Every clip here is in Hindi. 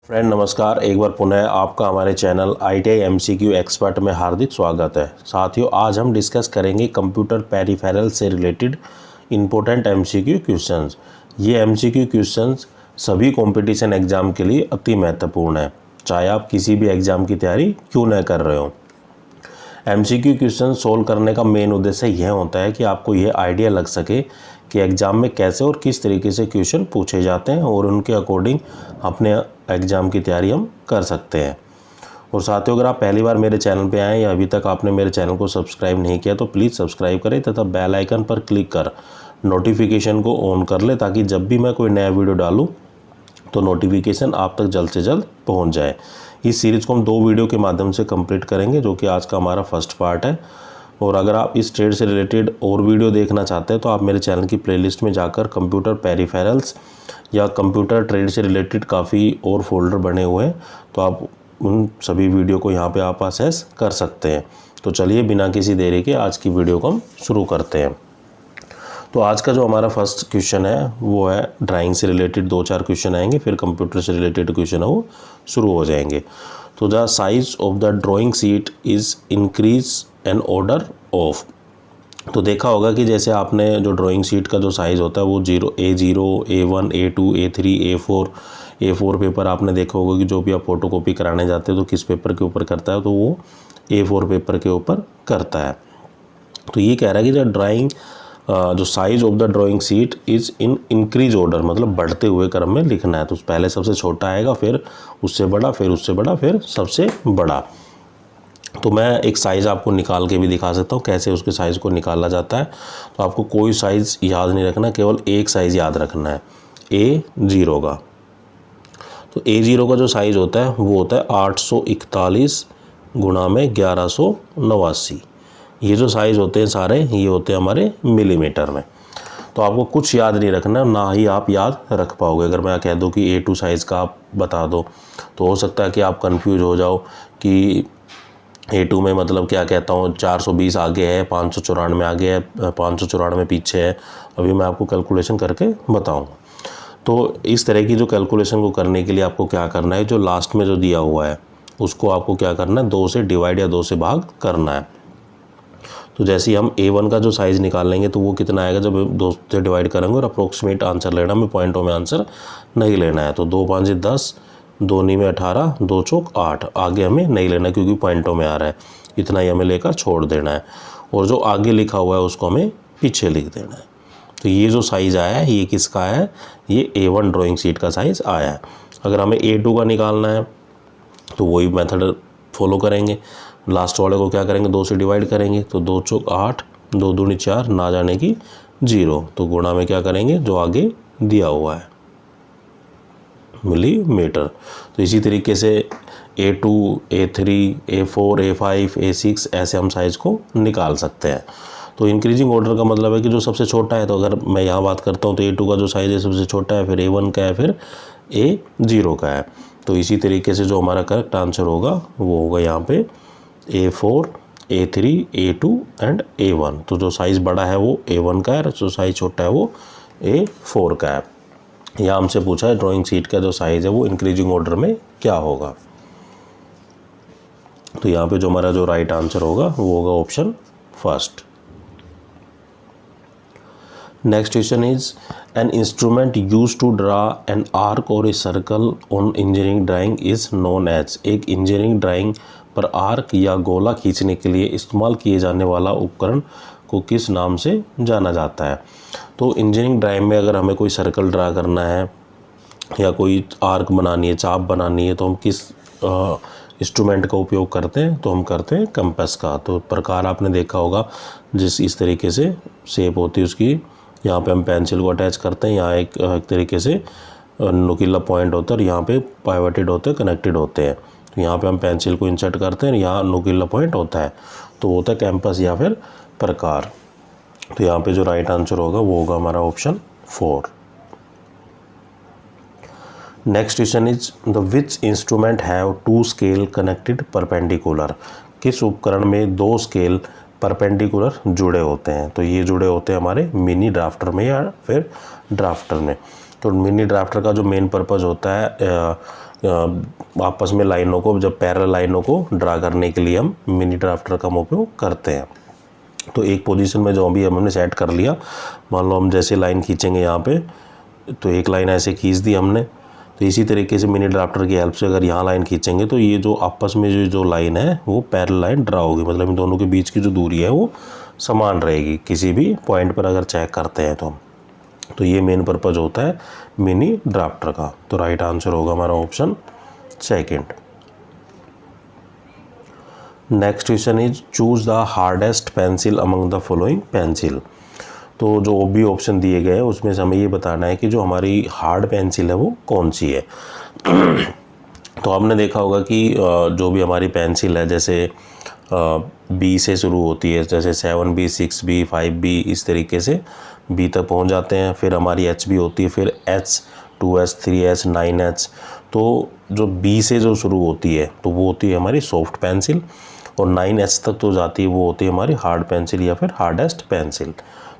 फ्रेंड नमस्कार, एक बार पुनः आपका हमारे चैनल ITI MCQ एक्सपर्ट में हार्दिक स्वागत है। साथियों, आज हम डिस्कस करेंगे कंप्यूटर पेरिफेरल से रिलेटेड इम्पोर्टेंट MCQ क्वेश्चंस। ये MCQ क्वेश्चंस सभी कंपटीशन एग्ज़ाम के लिए अति महत्वपूर्ण है, चाहे आप किसी भी एग्ज़ाम की तैयारी क्यों न कर रहे हो। MCQ क्वेश्चन सोल्व करने का मेन उद्देश्य यह होता है कि आपको यह आइडिया लग सके कि एग्ज़ाम में कैसे और किस तरीके से क्वेश्चन पूछे जाते हैं और उनके अकॉर्डिंग अपने एग्ज़ाम की तैयारी हम कर सकते हैं। और साथियों, अगर आप पहली बार मेरे चैनल पे आए या अभी तक आपने मेरे चैनल को सब्सक्राइब नहीं किया तो प्लीज़ सब्सक्राइब करें तथा बेल आइकन पर क्लिक कर नोटिफिकेशन को ऑन कर ले, ताकि जब भी मैं कोई नया वीडियो डालूँ तो नोटिफिकेशन आप तक जल्द से जल्द पहुंच जाए। इस सीरीज़ को हम 2 वीडियो के माध्यम से कंप्लीट करेंगे, जो कि आज का हमारा फर्स्ट पार्ट है। और अगर आप इस ट्रेड से रिलेटेड और वीडियो देखना चाहते हैं तो आप मेरे चैनल की प्लेलिस्ट में जाकर कंप्यूटर पेरिफेरल्स या कंप्यूटर ट्रेड से रिलेटेड काफ़ी और फोल्डर बने हुए हैं, तो आप उन सभी वीडियो को यहाँ पे आप एक्सेस कर सकते हैं। तो चलिए बिना किसी देरी के आज की वीडियो को हम शुरू करते हैं। तो आज का जो हमारा फर्स्ट क्वेश्चन है वो है ड्राइंग से रिलेटेड 2-4 क्वेश्चन आएंगे, फिर कंप्यूटर से रिलेटेड क्वेश्चन है वो शुरू हो जाएंगे। तो the size of the drawing sheet is increase in order of. तो देखा होगा कि जैसे आपने जो ड्राइंग शीट का जो साइज़ होता है वो A0, A1, A2, A3, A4 paper आपने देखा होगा कि जो भी आप फोटोकॉपी कराने जाते हो तो किस पेपर के ऊपर करता है, तो वो A4 पेपर के ऊपर करता है। तो ये कह रहा है कि जब ड्राइंग जो size of the drawing sheet is in increase order, मतलब बढ़ते हुए क्रम में लिखना है। तो पहले सबसे छोटा आएगा, फिर उससे बड़ा, फिर उससे बड़ा, फिर सबसे बड़ा। तो मैं एक साइज़ आपको निकाल के भी दिखा सकता हूँ कैसे उसके साइज़ को निकाला जाता है। तो आपको कोई साइज़ याद नहीं रखना, केवल एक साइज़ याद रखना है, A0 का। तो A0 का जो साइज़ होता है वो होता है 841 गुणा में 1189। ये जो साइज़ होते हैं सारे, ये होते हैं हमारे मिलीमीटर में। तो आपको कुछ याद नहीं रखना, ना ही आप याद रख पाओगे। अगर मैं कह दूं कि A2 साइज़ का आप बता दो तो हो सकता है कि आप कंफ्यूज हो जाओ कि A2 में मतलब क्या कहता हूँ, 420 आगे है, 594 आगे है, 594 पीछे है। अभी मैं आपको कैलकुलेशन करके बताऊँगा। तो इस तरह की जो कैलकुलेशन को करने के लिए आपको क्या करना है, जो लास्ट में जो दिया हुआ है उसको आपको क्या करना है, 2 से डिवाइड या 2 से भाग करना है। तो जैसे ही हम A1 का जो साइज़ निकाल लेंगे तो वो कितना आएगा, जब 2 से डिवाइड करेंगे और अप्रोक्सीमेट आंसर लेना, हमें पॉइंटों में आंसर नहीं लेना है। तो 2 5 10, 2 9 में 18, 2 चौक 8, आगे हमें नहीं लेना क्योंकि पॉइंटों में आ रहा है, इतना ही हमें लेकर छोड़ देना है। और जो आगे लिखा हुआ है उसको हमें पीछे लिख देना है। तो ये जो साइज़ आया है ये किसका है, ये A1 ड्राइंग शीट का साइज़ आया है। अगर हमें A2 का निकालना है तो वही मेथड फॉलो करेंगे। लास्ट वाले को क्या करेंगे, 2 से डिवाइड करेंगे, तो 2 चौक 8, 2 दूनी 4, ना जाने की 0, तो गुणा में क्या करेंगे, जो आगे दिया हुआ है मिलीमीटर। तो इसी तरीके से A2, A3, A4, A5, A6 ऐसे हम साइज़ को निकाल सकते हैं। तो इंक्रीजिंग ऑर्डर का मतलब है कि जो सबसे छोटा है, तो अगर मैं यहाँ बात करता हूँ तो A2 का जो साइज़ है सबसे छोटा है, फिर A1 का है, फिर A0 का है। तो इसी तरीके से जो हमारा करेक्ट आंसर होगा वो होगा यहाँ पे A4, A3, A2 and A1। तो जो साइज़ बड़ा है वो A1 का है, जो साइज़ छोटा है वो A4 का है। यहाँ हमसे पूछा है ड्राइंग शीट का जो साइज़ है वो इंक्रीजिंग ऑर्डर में क्या होगा। तो यहाँ पे जो हमारा जो राइट आंसर होगा वो होगा option first. Next question is an instrument use to draw an arc or a circle on engineering drawing is known as. एक इंजीनियरिंग ड्राइंग पर आर्क या गोला खींचने के लिए इस्तेमाल किए जाने वाला उपकरण को किस नाम से जाना जाता है। तो इंजीनियरिंग ड्राइंग में अगर हमें कोई सर्कल ड्रा करना है या कोई आर्क बनानी है, चाप बनानी है, तो हम किस इंस्ट्रूमेंट का उपयोग करते हैं, तो हम करते हैं कंपास का। तो प्रकार आपने देखा होगा, जिस इस तरीके से शेप होती है उसकी, यहाँ पे हम पेंसिल को अटैच करते हैं, यहाँ एक तरीके से नुकीला पॉइंट होता है और यहाँ पे पाइवटेड होते हैं, कनेक्टेड होते हैं। तो यहाँ पे हम पेंसिल को इंसर्ट करते हैं, यहाँ नुकीला पॉइंट होता है, तो होता है कैंपस या फिर प्रकार। तो यहाँ पे जो राइट आंसर होगा वो होगा हमारा option 4। Next question is the which instrument have 2 scale connected perpendicular. किस उपकरण में 2 स्केल परपेंडिकुलर जुड़े होते हैं। तो ये जुड़े होते हैं हमारे मिनी ड्राफ्टर में या फिर ड्राफ्टर में। तो मिनी ड्राफ्टर का जो मेन पर्पज़ होता है आपस में लाइनों को, जब पैरेलल लाइनों को ड्रा करने के लिए हम मिनी ड्राफ्टर का उपयोग करते हैं। तो एक पोजीशन में जो अभी हमने सेट कर लिया, मान लो हम जैसे लाइन खींचेंगे यहाँ पे, तो एक लाइन ऐसे खींच दी हमने, तो इसी तरीके से मिनी ड्राफ्टर की हेल्प से अगर यहाँ लाइन खींचेंगे तो ये जो आपस में जो लाइन है वो पैरेलल लाइन ड्रा होगी, मतलब इन दोनों के बीच की जो दूरी है वो समान रहेगी किसी भी पॉइंट पर अगर चेक करते हैं तो। तो ये मेन पर्पज़ होता है मिनी ड्राफ्टर का। तो राइट आंसर होगा हमारा option second. Next question is choose the hardest pencil among the following pencil. तो जो भी ऑप्शन दिए गए हैं उसमें से हमें ये बताना है कि जो हमारी हार्ड पेंसिल है वो कौन सी है। तो आपने देखा होगा कि जो भी हमारी पेंसिल है, जैसे बी से शुरू होती है, जैसे 7B 6B 5B, इस तरीके से बी तक पहुंच जाते हैं। फिर हमारी एच भी होती है, फिर एच 2H 3H 9H। तो जो बी से जो शुरू होती है तो वो होती है हमारी सॉफ्ट पेंसिल, और 9H तक तो जाती है वो होती है हमारी हार्ड पेंसिल या फिर हार्डेस्ट पेंसिल।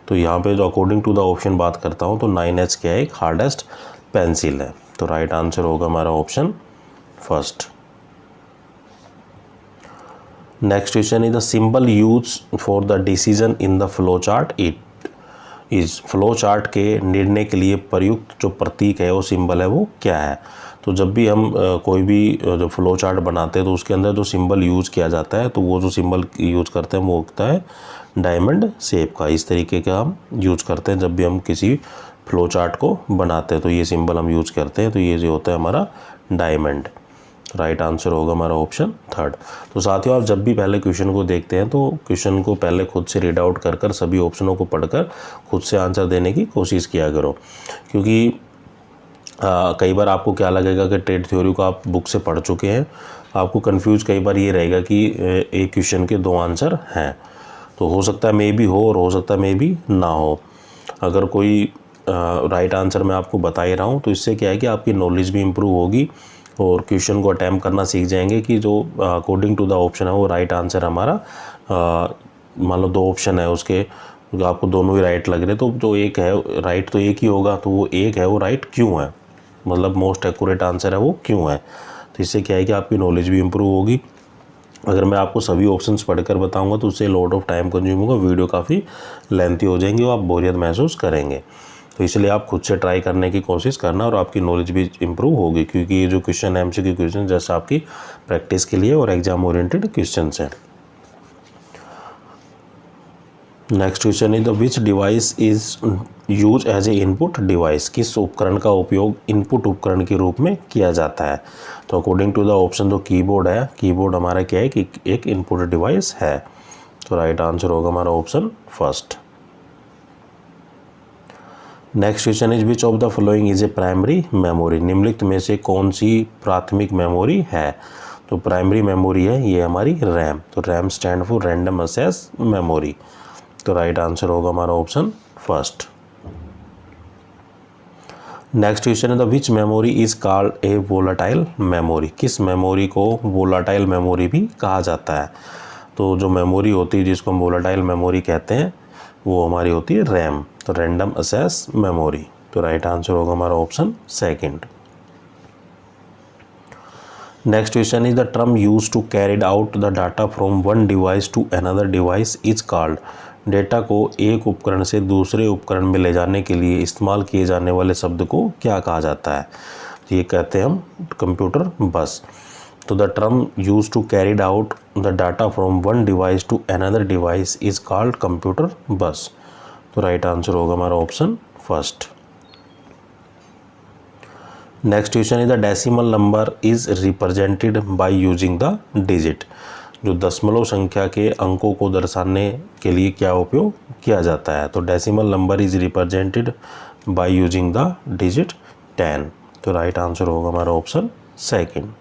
तो यहाँ पे जो अकॉर्डिंग टू द ऑप्शन बात करता हूँ तो 9H क्या है, एक हार्डेस्ट पेंसिल है। तो राइट आंसर होगा हमारा option first. Next question is the symbol use for the decision in the flow chart it is. Flow chart के निर्णय के लिए प्रयुक्त जो प्रतीक है वो सिंबल है वो क्या है। तो जब भी हम कोई भी जो फ्लो चार्ट बनाते हैं तो उसके अंदर जो सिंबल यूज़ किया जाता है, तो वो जो सिंबल यूज़ करते हैं वो होता है डायमंड शेप का। इस तरीके का हम यूज़ करते हैं जब भी हम किसी फ्लो चार्ट को बनाते हैं, तो ये सिंबल हम यूज़ करते हैं। तो ये जो होता है हमारा डायमंड। राइट आंसर होगा हमारा ऑप्शन थर्ड। तो साथियों, आप जब भी पहले क्वेश्चन को देखते हैं तो क्वेश्चन को पहले खुद से रीड आउट कर सभी ऑप्शनों को पढ़कर खुद से आंसर देने की कोशिश किया करो, क्योंकि कई बार आपको क्या लगेगा कि ट्रेड थ्योरी को आप बुक से पढ़ चुके हैं, आपको कंफ्यूज कई बार ये रहेगा कि एक क्वेश्चन के 2 आंसर हैं। तो हो सकता है मे भी हो और हो सकता है मे भी ना हो। अगर कोई राइट आंसर मैं आपको बता ही रहा हूँ तो इससे क्या है कि आपकी नॉलेज भी इम्प्रूव होगी और क्वेश्चन को अटैम्प्ट करना सीख जाएंगे कि जो अकॉर्डिंग टू द ऑप्शन है वो राइट आंसर हमारा, मान लो 2 ऑप्शन है उसके, जो आपको दोनों ही राइट लग रहे तो जो एक है राइट तो एक ही होगा, तो वो एक है वो राइट क्यों है, मतलब मोस्ट एक्यूरेट आंसर है वो क्यों है। तो इससे क्या है कि आपकी नॉलेज भी इम्प्रूव होगी। अगर मैं आपको सभी ऑप्शंस पढ़कर बताऊंगा तो उससे लॉट ऑफ टाइम कंज्यूम होगा, वीडियो काफ़ी लेंथी हो जाएंगी और आप बोरियत महसूस करेंगे। तो इसलिए आप खुद से ट्राई करने की कोशिश करना और आपकी नॉलेज भी इम्प्रूव होगी, क्योंकि ये जो क्वेश्चन है एमसीक्यू क्वेश्चन जैसे आपकी प्रैक्टिस के लिए और एग्जाम ओरिएंटेड क्वेश्चन हैं। Next question is the which device is use as a input device. किस उपकरण का उपयोग इनपुट उपकरण के रूप में किया जाता है। तो अकॉर्डिंग टू द ऑप्शन जो कीबोर्ड है, कीबोर्ड हमारा क्या है कि एक इनपुट डिवाइस है। तो राइट आंसर होगा हमारा option first. Next question is which of the following is a primary memory. निम्नलिखित में से कौन सी प्राथमिक मेमोरी है। तो प्राइमरी मेमोरी है ये हमारी रैम। तो RAM stand for random access memory. तो राइट आंसर होगा हमारा ऑप्शन फर्स्ट। नेक्स्ट क्वेश्चन है the which memory is called a volatile memory. किस मेमोरी को वोलाटाइल मेमोरी भी कहा जाता है। तो जो मेमोरी होती है जिसको हम वोलाटाइल मेमोरी कहते हैं वो हमारी होती है रैम, तो रैंडम एक्सेस मेमोरी। तो राइट आंसर होगा हमारा option second. Next question is the term use to carried out the data from one device to another device is called. Data को एक उपकरण से दूसरे उपकरण में ले जाने के लिए इस्तेमाल किए जाने वाले शब्द को क्या कहा जाता है। तो ये कहते हैं हम कंप्यूटर बस। तो the term use to carried out the data from one device to another device is called computer bus. तो राइट आंसर होगा हमारा option first. Next question is the decimal number is represented by using the digit. जो दशमलव संख्या के अंकों को दर्शाने के लिए क्या उपयोग किया जाता है। तो decimal number is represented by using the digit 10। तो राइट आंसर होगा हमारा option second.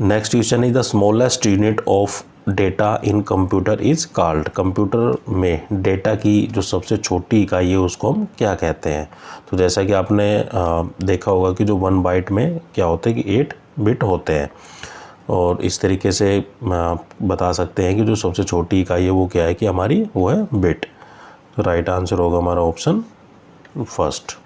Next question is the smallest unit of data in computer is called. Computer में डेटा की जो सबसे छोटी इकाई है उसको हम क्या कहते हैं। तो जैसा कि आपने देखा होगा कि जो 1 बाइट में क्या होता है कि 8 बिट होते हैं, और इस तरीके से बता सकते हैं कि जो सबसे छोटी इकाई है वो क्या है कि हमारी वो है बिट। तो राइट आंसर होगा हमारा option first.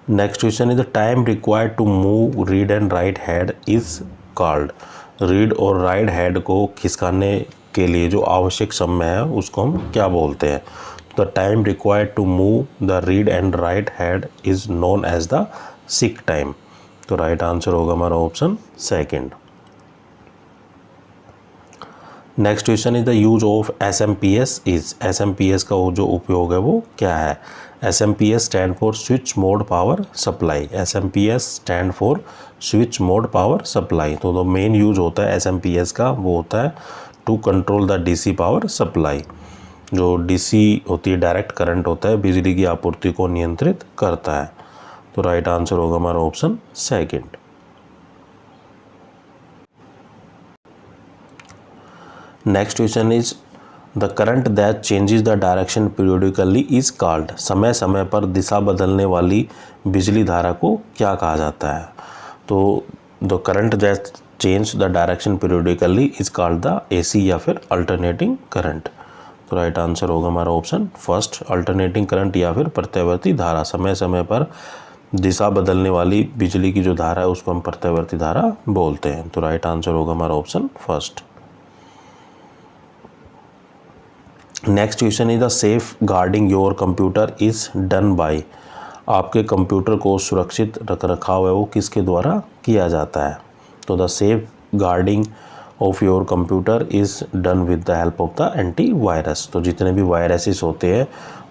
Next question is the time required to move read and write head is called. Read और राइट हेड को खिसकाने के लिए जो आवश्यक समय है उसको हम क्या बोलते हैं? The time required to move the read and write head is known as the seek time. तो राइट आंसर होगा हमारा option second. Next question is the use of SMPS is. SMPS का जो उपयोग है वो क्या है? SMPS stand for switch mode power supply. SMPS stand for switch mode power supply. तो द मेन यूज होता है SMPS का वो होता है to control the DC power supply. जो DC होती है, डायरेक्ट करंट होता है, बिजली की आपूर्ति को नियंत्रित करता है। तो राइट आंसर होगा हमारा option second. Next question is the current that changes the direction periodically is called. समय समय पर दिशा बदलने वाली बिजली धारा को क्या कहा जाता है? तो the current that change the direction periodically is called the AC या फिर अल्टरनेटिंग करंट। तो राइट आंसर होगा हमारा ऑप्शन फर्स्ट, अल्टरनेटिंग करंट या फिर प्रत्यावर्ती धारा। समय समय पर दिशा बदलने वाली बिजली की जो धारा है उसको हम प्रत्यावर्ती धारा बोलते हैं। तो राइट आंसर होगा हमारा option first. Next question is the safeguarding your computer is done by. आपके कंप्यूटर को सुरक्षित रख रखाव है वो किसके द्वारा किया जाता है? तो the safeguarding of your computer is done with the help of the antivirus. तो जितने भी वायरसेस होते हैं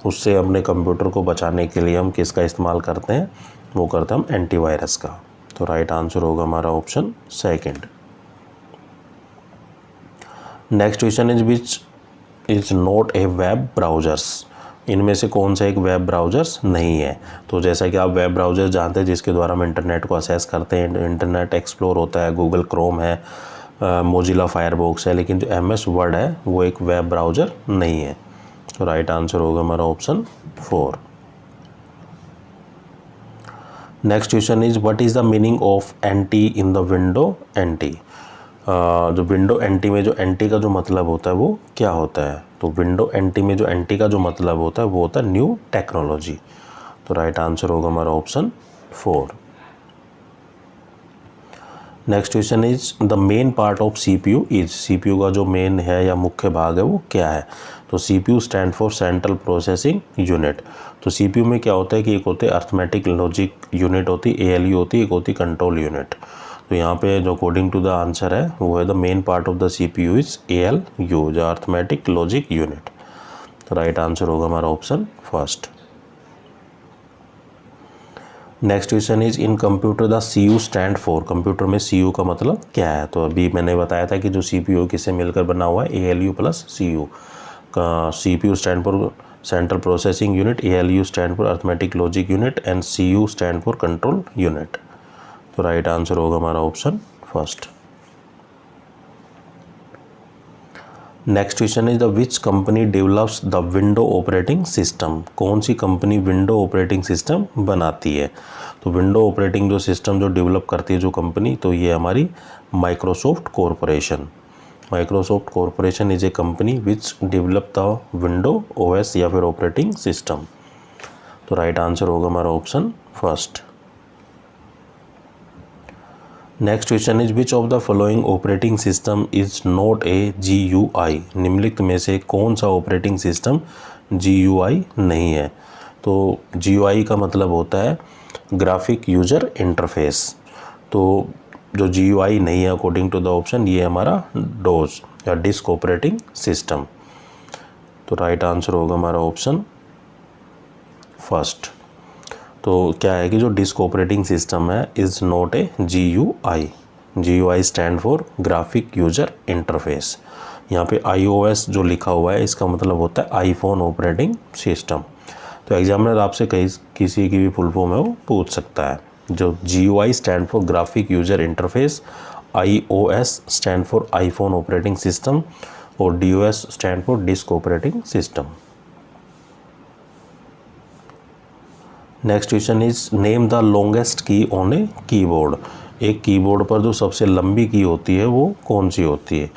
उससे अपने कंप्यूटर को बचाने के लिए हम किसका इस्तेमाल करते हैं? वो करते हैं हम एंटीवायरस का। तो राइट आंसर होगा हमारा option second. Next question is which is not A web browsers. इनमें से कौन सा एक वेब ब्राउज़र्स नहीं है? तो जैसा कि आप वेब ब्राउज़र जानते हैं जिसके द्वारा हम इंटरनेट को असेस करते हैं, इंटरनेट एक्सप्लोर होता है, गूगल क्रोम है, मोजिला फायरबॉक्स है, लेकिन जो MS वर्ड है वो एक वेब ब्राउज़र नहीं है। तो राइट आंसर होगा हमारा option 4। Next question is what is the meaning of anti in the window anti. जो विंडो एंटी में जो एंटी का जो मतलब होता है वो क्या होता है? तो विंडो एंटी में जो एंटी का जो मतलब होता है वो होता है न्यू टेक्नोलॉजी। तो राइट आंसर होगा हमारा option 4। Next question is the main part of CPU is. CPU का जो मेन है या मुख्य भाग है वो क्या है? तो CPU stand for central processing unit. तो CPU में क्या होता है कि एक होते हैं अर्थमेटिक लॉजिक यूनिट होती है, ALU होती है, एक होती कंट्रोल यूनिट। तो यहाँ पे जो अकॉर्डिंग टू द आंसर है वो है the main part of the CPU is ALU, जो अर्थमेटिक लॉजिक यूनिट। तो राइट आंसर होगा हमारा option first. Next question is in computer the CU stand for. Computer में CU का मतलब क्या है? तो अभी मैंने बताया था कि जो CPU किससे मिलकर बना हुआ है, ALU प्लस CU का। CPU stand for central processing unit, ALU stand for arithmetic logic unit and CU stand for control unit. तो राइट आंसर होगा हमारा option first. Next question is the which company develops the window operating system. कौन सी कंपनी विंडो ऑपरेटिंग सिस्टम बनाती है? तो विंडो ऑपरेटिंग जो सिस्टम जो डेवलप करती है जो कंपनी, तो ये हमारी Microsoft corporation. Microsoft corporation is a company which develop the window OS या फिर ऑपरेटिंग सिस्टम। तो राइट आंसर होगा हमारा option first. Next question is which of the following operating system is not a GUI। निम्नलिखित में से कौन सा ऑपरेटिंग सिस्टम GUI नहीं है? तो GUI का मतलब होता है ग्राफिक यूजर इंटरफेस। तो जो GUI नहीं है अकॉर्डिंग टू द ऑप्शन, ये हमारा DOS या डिस्क ऑपरेटिंग सिस्टम। तो राइट आंसर होगा हमारा ऑप्शन फर्स्ट। तो क्या है कि जो डिस्क ऑपरेटिंग सिस्टम है is not A GUI। GUI stand for graphic user interface. यहाँ पे iOS जो लिखा हुआ है इसका मतलब होता है आईफोन ऑपरेटिंग सिस्टम। तो एग्जामिनर आपसे किसी की भी फुल फॉर्म है वो पूछ सकता है। जो GUI stand for graphic user interface, iOS stand for iPhone operating system और DOS stand for disk operating system. Next question is name the longest key on a keyboard. एक कीबोर्ड पर जो सबसे लंबी की होती है वो कौन सी होती है?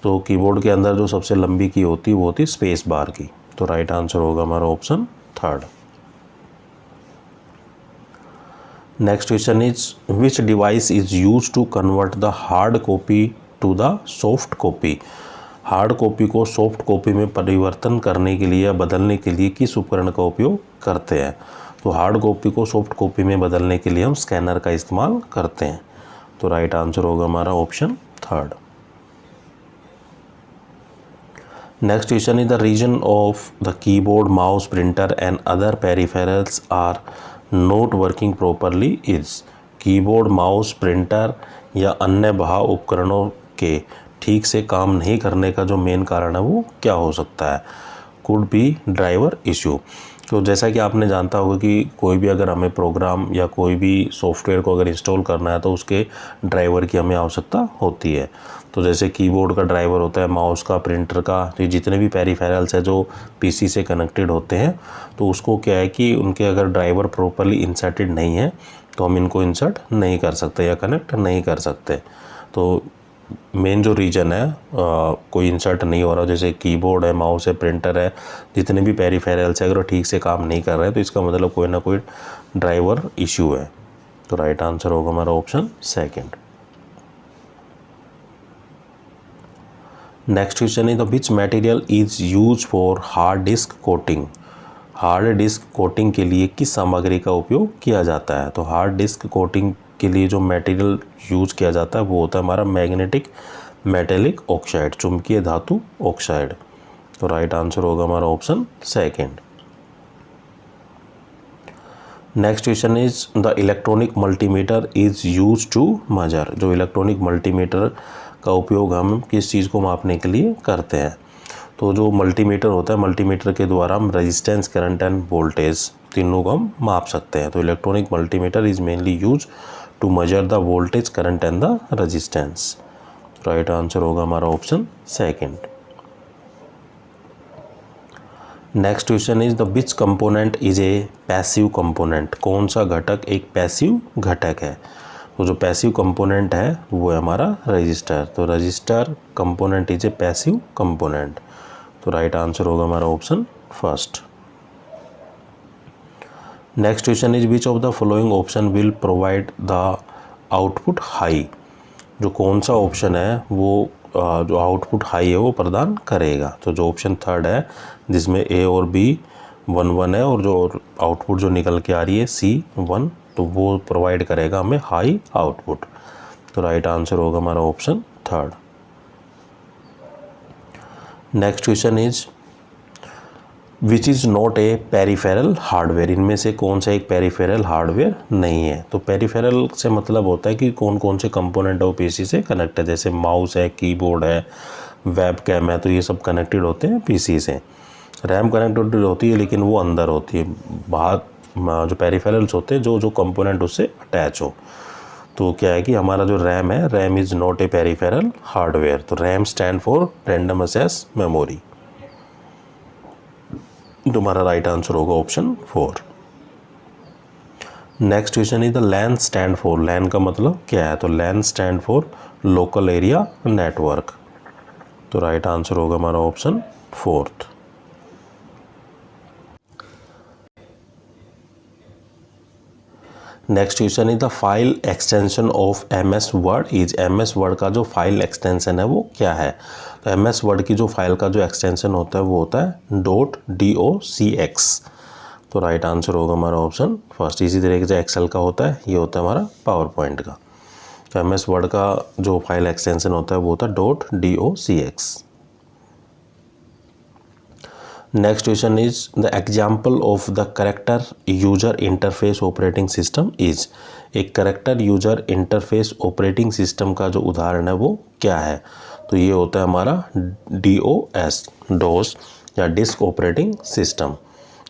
तो कीबोर्ड के अंदर जो सबसे लंबी की होती है वो होती है स्पेस बार की। तो राइट आंसर होगा हमारा option third. Next question is which device is use to convert the hard copy to the soft copy. Hard copy को सॉफ्ट कॉपी में परिवर्तन करने के लिए या बदलने के लिए किस उपकरण का उपयोग करते हैं। तो हार्ड कॉपी को सॉफ्ट कॉपी में बदलने के लिए हम स्कैनर का इस्तेमाल करते हैं। तो राइट आंसर होगा हमारा option third. Next question is the reason of the keyboard, mouse, printer and other peripherals are not working properly is. Keyboard, mouse, printer या अन्य बाह्य उपकरणों के ठीक से काम नहीं करने का जो मेन कारण है वो क्या हो सकता है। Could be driver issue. तो जैसा कि आपने जानता होगा कि कोई भी अगर हमें प्रोग्राम या कोई भी सॉफ्टवेयर को अगर इंस्टॉल करना है तो उसके ड्राइवर की हमें आवश्यकता होती है। तो जैसे कीबोर्ड का ड्राइवर होता है, माउस का, प्रिंटर का, तो जितने भी पेरिफेरल्स है जो पीसी से कनेक्टेड होते हैं तो उसको क्या है कि उनके अगर ड्राइवर प्रॉपरली इंसर्टेड नहीं है तो हम इनको इंसर्ट नहीं कर सकते या कनेक्ट नहीं कर सकते। तो मेन जो रीजन है कोई इंसर्ट नहीं हो रहा, जैसे कीबोर्ड है, माउस है, प्रिंटर है, जितने भी पेरिफेरल्स है अगर ठीक से काम नहीं कर रहे हैं तो इसका मतलब कोई ना कोई ड्राइवर इश्यू है। तो राइट आंसर होगा हमारा option second. Next question is the which material is use for hard disk coating. Hard disk coating के लिए किस सामग्री का उपयोग किया जाता है। तो हार्ड डिस्क कोटिंग के लिए जो मटेरियल यूज किया जाता है वो होता है हमारा मैग्नेटिक मेटेलिक ऑक्साइड, चुंबकीय धातु ऑक्साइड। तो राइट आंसर होगा हमारा option second. Next question is the electronic multimeter is use to measure. जो इलेक्ट्रॉनिक मल्टीमीटर का उपयोग हम किस चीज़ को मापने के लिए करते हैं। तो जो मल्टीमीटर होता है, मल्टीमीटर के द्वारा हम रेजिस्टेंस, करंट एंड वोल्टेज तीनों को हम माप सकते हैं। तो electronic multimeter is mainly use to measure the voltage, current and the resistance. Right answer होगा हमारा option second. Next question is the which component is a passive component. कौन सा घटक एक पैसिव घटक है। तो जो पैसिव कंपोनेंट है वो है हमारा रजिस्टर। तो register component is a passive component. तो राइट आंसर होगा हमारा option first. Next question is which of the following option will provide the output high. जो कौन सा ऑप्शन है वो जो आउटपुट हाई है वो प्रदान करेगा। तो जो ऑप्शन थर्ड है जिसमें ए और बी 1 है और जो आउटपुट जो निकल के आ रही है C1, तो वो प्रोवाइड करेगा हमें हाई आउटपुट। तो राइट आंसर होगा हमारा option third. Next question is which is not a peripheral hardware. इनमें से कौन सा एक पेरिफेरल हार्डवेयर नहीं है। तो पेरिफेरल से मतलब होता है कि कौन कौन से कंपोनेंट है वो पीसी से कनेक्ट है। जैसे माउस है, कीबोर्ड है, वेब कैम है, तो ये सब कनेक्टेड होते हैं पीसी से। रैम कनेक्टेड होती है लेकिन वो अंदर होती है, बाहर जो पेरिफेरल्स होते हैं जो कंपोनेंट उससे अटैच हो। तो क्या है कि हमारा जो रैम है, RAM is not a peripheral hardware. तो RAM stand for random access memory. तुम्हारा राइट आंसर होगा option 4। Next question is the LAN stand for. LAN का मतलब क्या है। तो LAN stand for local area network. तो राइट आंसर होगा हमारा option 4। Next question is the file extension of MS Word is. MS Word का जो फाइल एक्सटेंशन है वो क्या है। तो MS वर्ड की जो फाइल का जो एक्सटेंशन होता है वो होता है .docx। तो राइट आंसर होगा हमारा ऑप्शन फर्स्ट। इसी तरीके से एक्सेल का होता है, ये होता है हमारा पावर पॉइंट का। तो MS वर्ड का जो फाइल एक्सटेंशन होता है वो होता है .docx। Next question is the example of the character user interface operating system is. एक character user interface operating system का जो उदाहरण है वो क्या है। तो ये होता है हमारा DOS या डिस्क ऑपरेटिंग सिस्टम।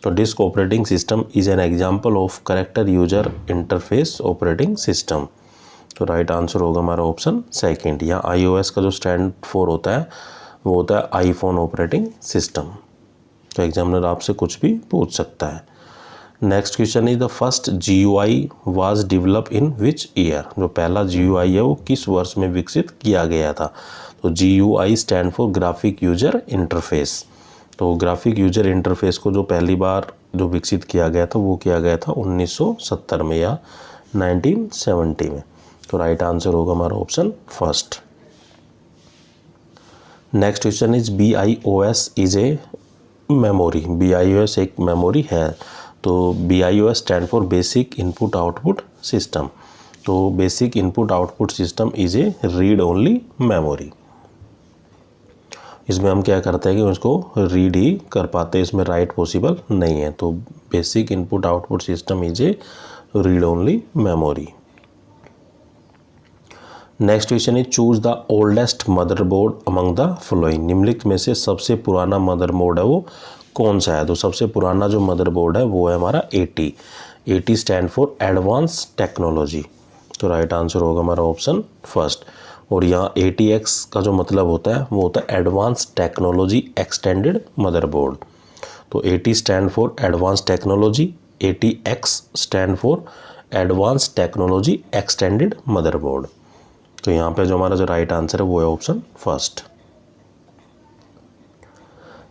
तो disk operating system is an example of character user interface operating system. तो राइट आंसर होगा हमारा ऑप्शन सेकेंड। या iOS का जो स्टैंड फॉर होता है वो होता है आईफोन ऑपरेटिंग सिस्टम। तो एग्जामिनर आपसे कुछ भी पूछ सकता है। Next question is the first GUI was develop in which year. जो पहला GUI है वो किस वर्ष में विकसित किया गया था। तो GUI stand for graphic user interface. तो ग्राफिक यूजर इंटरफेस को जो पहली बार जो विकसित किया गया था वो किया गया था 1970 में या 1970 में। तो राइट आंसर होगा हमारा option first. Next question is BIOS is a memory. BIOS एक मेमोरी है। तो BIOS stand for basic input output system. तो basic input output system is a read only memory. इसमें हम क्या करते हैं कि उसको रीड ही कर पाते हैं, इसमें राइट पॉसिबल नहीं है। तो basic input output system is a read only memory. Next question is choose the oldest motherboard among the following. निम्नलिखित में से सबसे पुराना मदरबोर्ड है वो कौन सा है। तो सबसे पुराना जो मदरबोर्ड है वो है हमारा 80। 80 स्टैंड फॉर एडवांस टेक्नोलॉजी। तो राइट आंसर होगा हमारा ऑप्शन फर्स्ट। और यहाँ 80X का जो मतलब होता है वो होता है एडवांस टेक्नोलॉजी एक्सटेंडेड मदरबोर्ड। तो 80 stand for advance technology, 80X stand for advance technology extended motherboard. तो यहाँ पे जो हमारा जो राइट आंसर है वो है option first.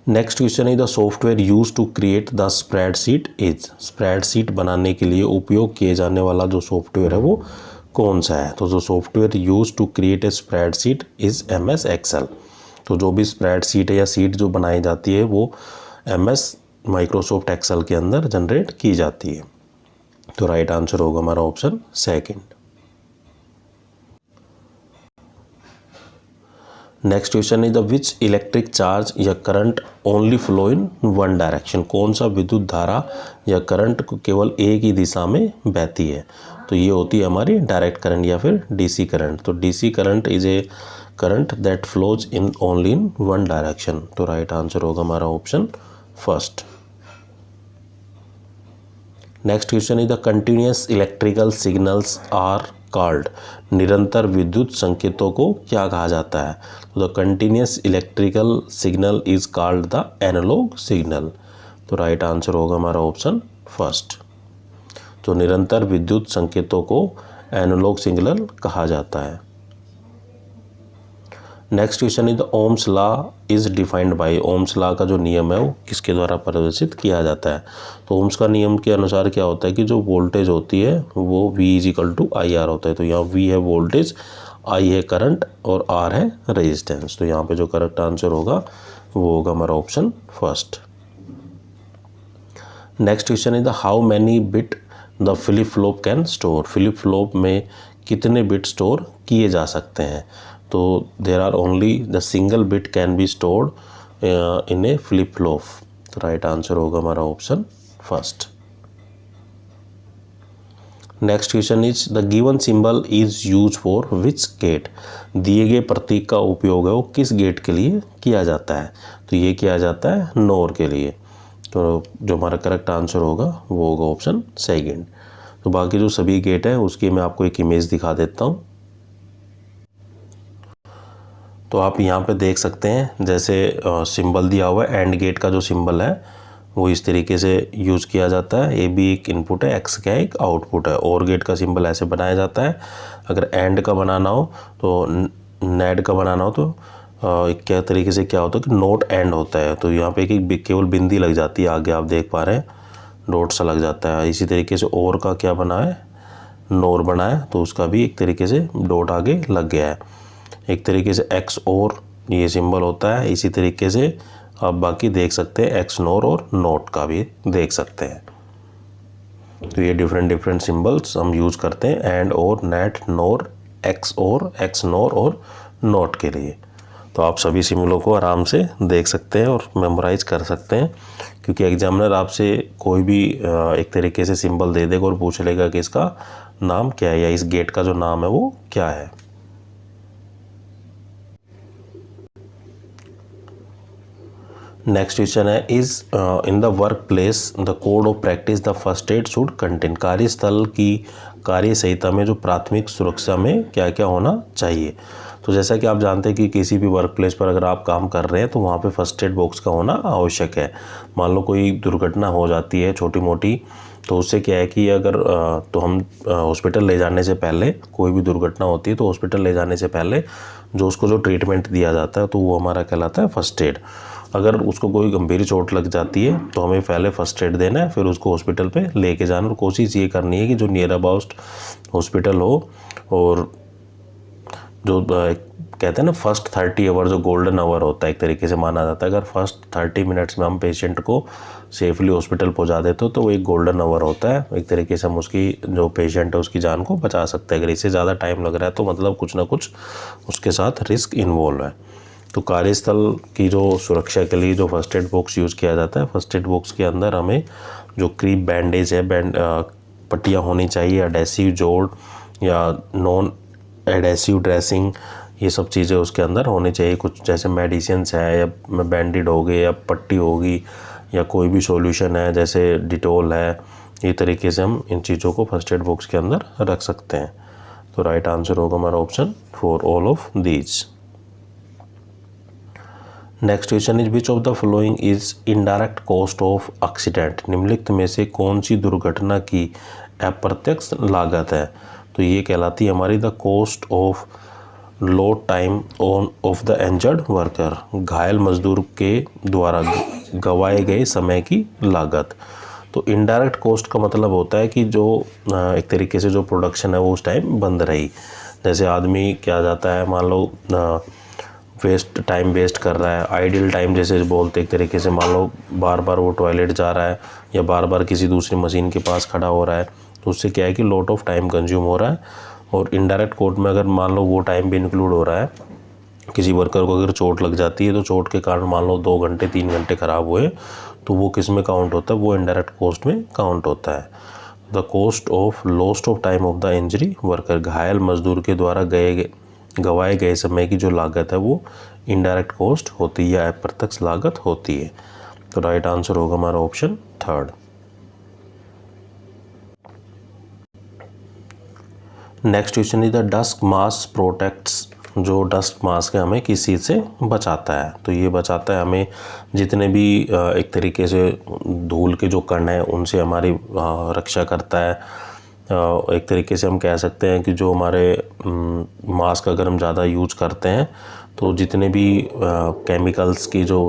Next question is the software use to create the spreadsheet is. Spreadsheet बनाने के लिए उपयोग किए जाने वाला जो सॉफ्टवेयर है वो कौन सा है। तो जो software use to create a spreadsheet is MS Excel. तो जो भी स्प्रेडशीट है या सीट जो बनाई जाती है वो MS माइक्रोसॉफ्ट एक्सेल के अंदर जनरेट की जाती है। तो राइट आंसर होगा हमारा option second. Next question is the which electric charge या current only flow in one direction. कौन सा विद्युत धारा या करंट केवल एक ही दिशा में बहती है। तो ये होती है हमारी डायरेक्ट करंट या फिर DC करंट। तो DC current is a current that flows in only in one direction. तो राइट आंसर होगा हमारा option first. Next question is the continuous electrical signals are called. निरंतर विद्युत संकेतों को क्या कहा जाता है। तो the continuous electrical signal is called the analog signal. तो राइट आंसर होगा हमारा ऑप्शन फर्स्ट। तो निरंतर विद्युत संकेतों को एनालॉग सिग्नल कहा जाता है। Next question is the Ohm's law is defined by. Ohm's law का जो नियम है वो किसके द्वारा परिभाषित किया जाता है। तो ओम्स का नियम के अनुसार क्या होता है कि जो वोल्टेज होती है वो V = IR होता है। तो यहाँ V है वोल्टेज, I है करंट और R है रेजिस्टेंस। तो यहाँ पे जो करेक्ट आंसर होगा वो होगा हमारा option first. Next question is the how many bit the flip flop can store. Flip flop में कितने बिट स्टोर किए जा सकते हैं। तो there are only the single bit can be stored in a flip flop. तो राइट आंसर होगा हमारा option first. Next question is the given symbol is use for which gate. दिए गए प्रतीक का उपयोग है वो किस गेट के लिए किया जाता है। तो ये किया जाता है NOR के लिए। तो जो हमारा करेक्ट आंसर होगा वो होगा ऑप्शन सेकंड। तो बाकी जो सभी गेट है उसकी मैं आपको एक इमेज दिखा देता हूँ। तो आप यहाँ पे देख सकते हैं जैसे सिंबल दिया हुआ है एंड गेट का जो सिंबल है वो इस तरीके से यूज़ किया जाता है। ए भी एक इनपुट है, X क्या एक आउटपुट है। और गेट का सिंबल ऐसे बनाया जाता है। अगर एंड का बनाना हो तो नेड का बनाना हो तो क्या तरीके से क्या होता है कि नोट एंड होता है। तो यहाँ पे एक केवल बिंदी लग जाती है, आगे आप देख पा रहे हैं डॉट सा लग जाता है। इसी तरीके से और का क्या बना है, नोर बना है तो उसका भी एक तरीके से डॉट आगे लग गया है। एक तरीके से एक्स और ये सिंबल होता है। इसी तरीके से आप बाकी देख सकते हैं एक्स नोर और नोट का भी देख सकते हैं। तो ये डिफरेंट सिंबल्स हम यूज़ करते हैं एंड और नेट नोर एक्स और एक्स नोर और नोट के लिए। तो आप सभी सिंबलों को आराम से देख सकते हैं और मेमोराइज कर सकते हैं, क्योंकि एग्जामिनर आपसे कोई भी एक तरीके से सिंबल दे देगा और पूछ लेगा कि इसका नाम क्या है या इस गेट का जो नाम है वो क्या है। नेक्स्ट क्वेश्चन है is in the work place the code of practice the first aid should contain. कार्यस्थल की कार्य संहिता में जो प्राथमिक सुरक्षा में क्या क्या होना चाहिए। तो जैसा कि आप जानते हैं कि किसी भी वर्क प्लेस पर अगर आप काम कर रहे हैं तो वहाँ पे फर्स्ट एड बॉक्स का होना आवश्यक है। मान लो कोई दुर्घटना हो जाती है छोटी मोटी, तो उससे क्या है कि अगर तो हम हॉस्पिटल ले जाने से पहले, कोई भी दुर्घटना होती है तो हॉस्पिटल ले जाने से पहले जो उसको जो ट्रीटमेंट दिया जाता है तो वो हमारा कहलाता है फर्स्ट एड। अगर उसको कोई गंभीर चोट लग जाती है तो हमें पहले फर्स्ट एड देना है, फिर उसको हॉस्पिटल पे लेके जाना और कोशिश ये करनी है कि जो नियर अबाउट हॉस्पिटल हो, और जो कहते हैं ना फर्स्ट 30 आवर जो गोल्डन आवर होता है एक तरीके से माना जाता है, अगर फर्स्ट 30 मिनट्स में हम पेशेंट को सेफली हॉस्पिटल पहुंचा देते हो तो वो एक गोल्डन आवर होता है, एक तरीके से हम उसकी जो पेशेंट है उसकी जान को बचा सकते हैं। अगर इससे ज़्यादा टाइम लग रहा है तो मतलब कुछ ना कुछ उसके साथ रिस्क इन्वॉल्व है। तो कार्यस्थल की जो सुरक्षा के लिए जो फर्स्ट एड बॉक्स यूज़ किया जाता है, फर्स्ट एड बॉक्स के अंदर हमें जो क्रीप बैंडेज है, पट्टियाँ होनी चाहिए, एडेसिव जोड़ या नॉन एडेसिव ड्रेसिंग, ये सब चीज़ें उसके अंदर होनी चाहिए। कुछ जैसे मेडिसिन्स है या बैंडेड हो गए या पट्टी होगी या कोई भी सॉल्यूशन है जैसे डिटोल है, ये तरीके से हम इन चीज़ों को फर्स्ट एड बॉक्स के अंदर रख सकते हैं। तो राइट आंसर होगा हमारा option for all of these. Next question is which of the following is indirect cost of accident. निम्नलिखित में से कौन सी दुर्घटना की अप्रत्यक्ष लागत है। तो ये कहलाती है हमारी the cost of load time on off the injured worker, घायल मजदूर के द्वारा गंवाए गए समय की लागत। तो इनडायरेक्ट कॉस्ट का मतलब होता है कि जो एक तरीके से जो प्रोडक्शन है वो उस टाइम बंद रही। जैसे आदमी क्या जाता है, मान लो टाइम वेस्ट कर रहा है, आइडियल टाइम जैसे बोलते एक तरीके से, मान लो बार बार वो टॉयलेट जा रहा है या बार बार किसी दूसरी मशीन के पास खड़ा हो रहा है, तो उससे क्या है कि लॉट ऑफ टाइम कंज्यूम हो रहा है। और इनडायरेक्ट कॉस्ट में अगर मान लो वो टाइम भी इंक्लूड हो रहा है, किसी वर्कर को अगर चोट लग जाती है तो चोट के कारण मान लो 2 घंटे 3 घंटे ख़राब हुए, तो वो किस में काउंट होता है, वो इनडायरेक्ट कॉस्ट में काउंट होता है। The cost of lost of time of the injury worker, घायल मजदूर के द्वारा गंवाए गए समय की जो लागत है वो इनडायरेक्ट कॉस्ट होती है या अप्रत्यक्ष लागत होती है। तो राइट आंसर होगा हमारा option 3rd। Next question is the dust mask protects, जो डस्ट मास्क है हमें किस चीज़ से बचाता है। तो ये बचाता है हमें जितने भी एक तरीके से धूल के जो कण हैं उनसे हमारी रक्षा करता है। एक तरीके से हम कह सकते हैं कि जो हमारे मास्क अगर हम ज़्यादा यूज करते हैं तो जितने भी केमिकल्स की जो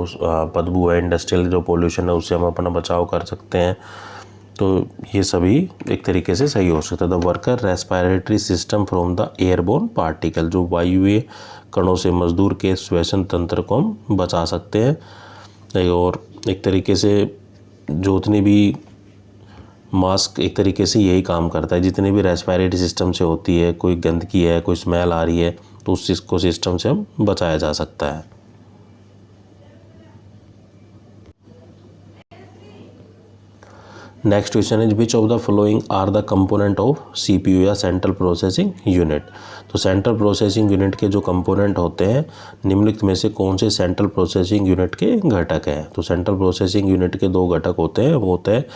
बदबू है, इंडस्ट्रियल जो पोल्यूशन है, उससे हम अपना बचाव कर सकते हैं। तो ये सभी एक तरीके से सही हो सकता है। The worker respiratory system from the airborne particle, जो वायुवीय कणों से मजदूर के श्वसन तंत्र को हम बचा सकते हैं। और एक तरीके से जो उतनी भी मास्क एक तरीके से यही काम करता है, जितनी भी रेस्पिरेटरी सिस्टम से होती है, कोई गंदगी है, कोई स्मेल आ रही है, तो उस चीज़ को सिस्टम से हम बचाया जा सकता है। Next question is which of the following are the component of CPU या सेंट्रल प्रोसेसिंग यूनिट। तो सेंट्रल प्रोसेसिंग यूनिट के जो कंपोनेंट होते हैं, निम्नलिखित में से कौन से सेंट्रल प्रोसेसिंग यूनिट के घटक हैं। तो सेंट्रल प्रोसेसिंग यूनिट के 2 घटक होते हैं, वो होता है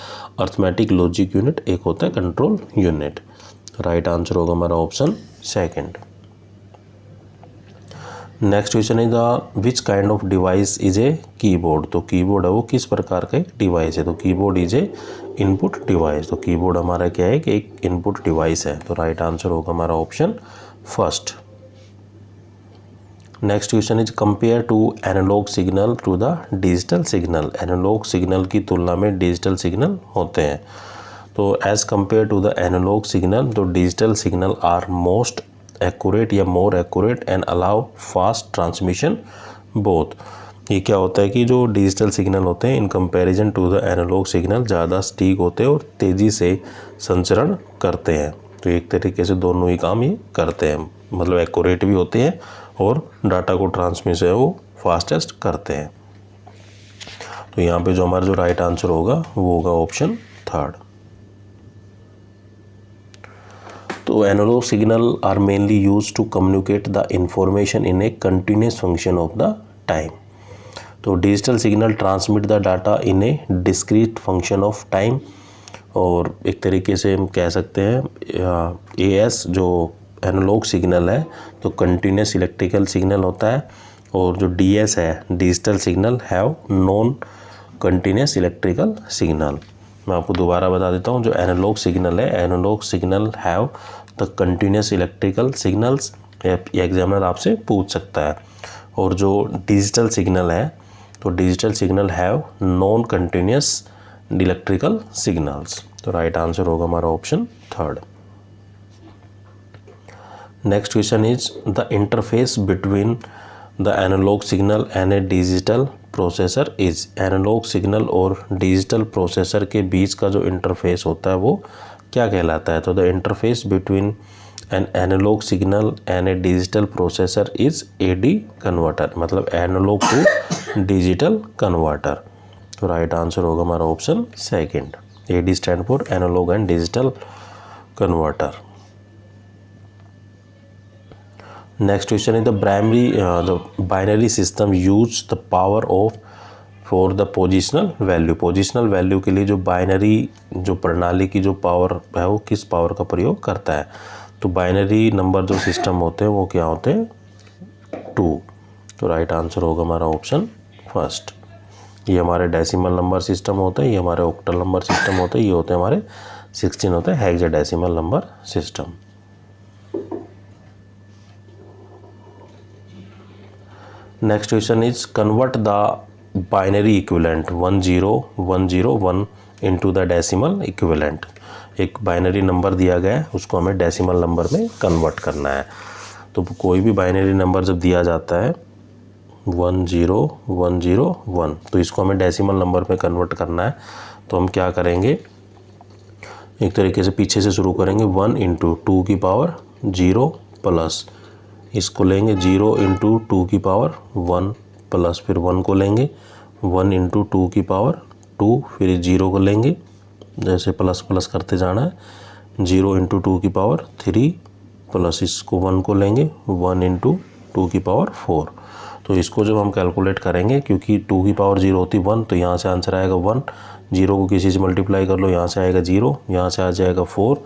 अर्थमेटिक लॉजिक यूनिट, एक होता है कंट्रोल यूनिट। राइट आंसर होगा हमारा option 2nd। Next question is the which kind of device is a keyboard. तो कीबोर्ड है वो किस प्रकार का एक डिवाइस है। तो keyboard is a input device. तो कीबोर्ड हमारा क्या है कि एक इनपुट डिवाइस है। तो राइट आंसर होगा हमारा option 1st। Next question is compare to analog signal to the digital signal. Analog signal की तुलना में डिजिटल सिग्नल होते हैं। तो as compare to the analog signal, तो digital signal are most accurate या more accurate and allow fast transmission both. ये क्या होता है कि जो डिजिटल सिग्नल होते हैं in comparison to the analog signal ज़्यादा सटीक होते हैं और तेज़ी से संचरण करते हैं। तो एक तरीके से दोनों ही काम ये करते हैं, मतलब एक्यूरेट भी होते हैं और डाटा को ट्रांसमिट है वो फास्टेस्ट करते हैं। तो यहाँ पे जो हमारा जो राइट आंसर होगा वो होगा ऑप्शन 3rd। तो analog signal are mainly use to communicate the information in a continuous function of the time. तो digital signal transmit the data in a discrete function of time. और एक तरीके से हम कह सकते हैं एएस जो एनालॉग सिग्नल है तो कंटिन्यूस इलेक्ट्रिकल सिग्नल होता है, और जो डीएस है digital signal have non continuous electrical signal. मैं आपको दोबारा बता देता हूँ, जो एनालॉग सिग्नल है, analog signal have the continuous electrical signals, examiner आपसे पूछ सकता है। और जो डिजिटल सिग्नल है तो digital signal have non continuous electrical signals. तो राइट आंसर होगा हमारा option third. Next question is the interface between the analog signal and a digital processor is. Analog signal और डिजिटल प्रोसेसर के बीच का जो इंटरफेस होता है वो क्या कहलाता है? तो the interface between an analog signal and a digital processor is AD converter, मतलब एनालॉग टू डिजिटल कन्वर्टर। तो राइट आंसर होगा हमारा option second. AD stand for analog and digital converter. Next question is the binary system use the power of for the positional value. Positional value के लिए जो बाइनरी जो प्रणाली की जो पावर है वो किस पावर का प्रयोग करता है? तो बाइनरी नंबर जो सिस्टम होते हैं वो क्या होते हैं? 2। तो राइट आंसर होगा हमारा ऑप्शन फर्स्ट। ये हमारे डेसिमल नंबर सिस्टम होते हैं, ये हमारे ऑक्टल नंबर सिस्टम होते हैं, ये होते हैं हमारे 16 होते हैं hexadecimal number system. Next question is convert the binary equivalent 10101 into the decimal equivalent. एक बाइनरी नंबर दिया गया है, उसको हमें डेसिमल नंबर में कन्वर्ट करना है। तो कोई भी बाइनरी नंबर जब दिया जाता है 10101, तो इसको हमें डेसिमल नंबर में कन्वर्ट करना है। तो हम क्या करेंगे, एक तरीके से पीछे से शुरू करेंगे। 1 इंटू 2 की पावर 0 प्लस इसको लेंगे 0 इंटू 2 की पावर 1 प्लस फिर 1 को लेंगे 1 इंटू 2 की पावर 2, फिर 0 को लेंगे, जैसे प्लस प्लस करते जाना है। 0 इंटू 2 की पावर 3 प्लस इसको 1 को लेंगे 1 इंटू 2 की पावर 4। तो इसको जब हम कैलकुलेट करेंगे, क्योंकि 2 की पावर 0 होती 1, तो यहाँ से आंसर आएगा 1। 0 को किसी से मल्टीप्लाई कर लो, यहाँ से आएगा 0, यहाँ से आ जाएगा 4,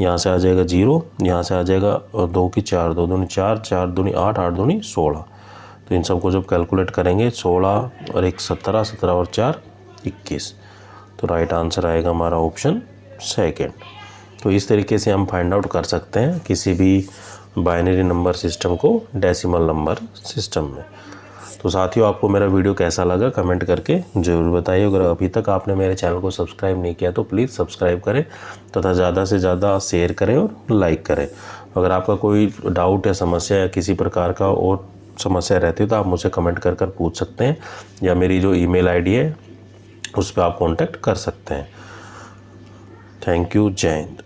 यहाँ से आ जाएगा 0, यहाँ से आ जाएगा 2 की 4, 2 दूनी 4, 4 दूनी 8, 8 दूनी 16। तो इन सबको जब कैलकुलेट करेंगे 16 और 1 17, 17 और 4 21। तो राइट आंसर आएगा हमारा ऑप्शन सेकंड। तो इस तरीके से हम फाइंड आउट कर सकते हैं किसी भी बाइनरी नंबर सिस्टम को डेसिमल नंबर सिस्टम में। तो साथियों, आपको मेरा वीडियो कैसा लगा कमेंट करके ज़रूर बताइए। अगर अभी तक आपने मेरे चैनल को सब्सक्राइब नहीं किया तो प्लीज़ सब्सक्राइब करें तथा ज़्यादा से ज़्यादा शेयर करें और लाइक करें। अगर आपका कोई डाउट या समस्या या किसी प्रकार का और समस्या रहती है तो आप मुझसे कमेंट कर पूछ सकते हैं, या मेरी जो ईमेल आईडी है उस पर आप कांटेक्ट कर सकते हैं। Thank you. जय हिंद।